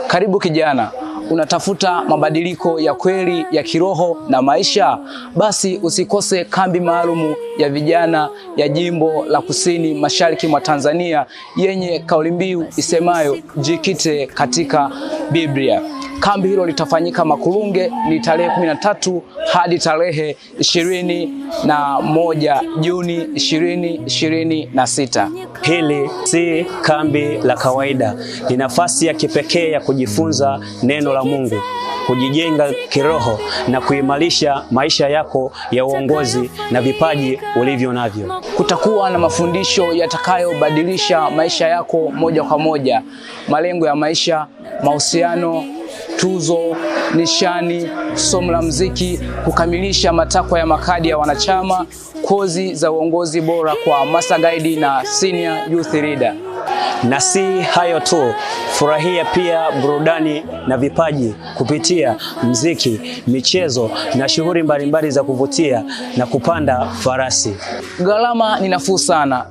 Karibu kijana, unatafuta mabadiliko ya kweli ya kiroho na maisha? Basi usikose kambi maalumu ya vijana ya Jimbo la Kusini Mashariki mwa Tanzania yenye kauli mbiu isemayo jikite katika Biblia. Kambi hilo litafanyika Makulunge, ni tarehe 13 hadi tarehe 21 Juni 2026. Hili si kambi la kawaida, ni nafasi ya kipekee ya kujifunza neno la Mungu, kujijenga kiroho na kuimarisha maisha yako ya uongozi na vipaji ulivyo navyo. Kutakuwa na mafundisho yatakayobadilisha maisha yako moja kwa moja: malengo ya maisha, mahusiano, tuzo, nishani, somo la muziki, kukamilisha matakwa ya makadi ya wanachama, kozi za uongozi bora kwa Master Guide na Senior Youth Leader. Na si hayo tu, furahia pia burudani na vipaji kupitia muziki, michezo na shughuli mbalimbali za kuvutia na kupanda farasi. Gharama ni nafuu sana,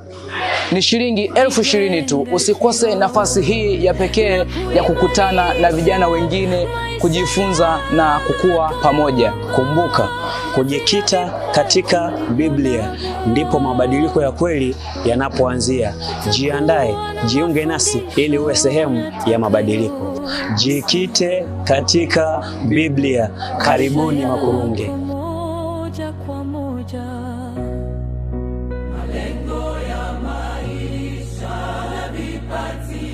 ni shilingi 20,000 tu. Usikose nafasi hii ya pekee ya kukutana na vijana wengine, kujifunza na kukua pamoja. Kumbuka, kujikita katika Biblia ndipo mabadiliko ya kweli yanapoanzia. Jiandae, jiunge nasi ili uwe sehemu ya mabadiliko. Jikite katika Biblia. Karibuni Makulunge.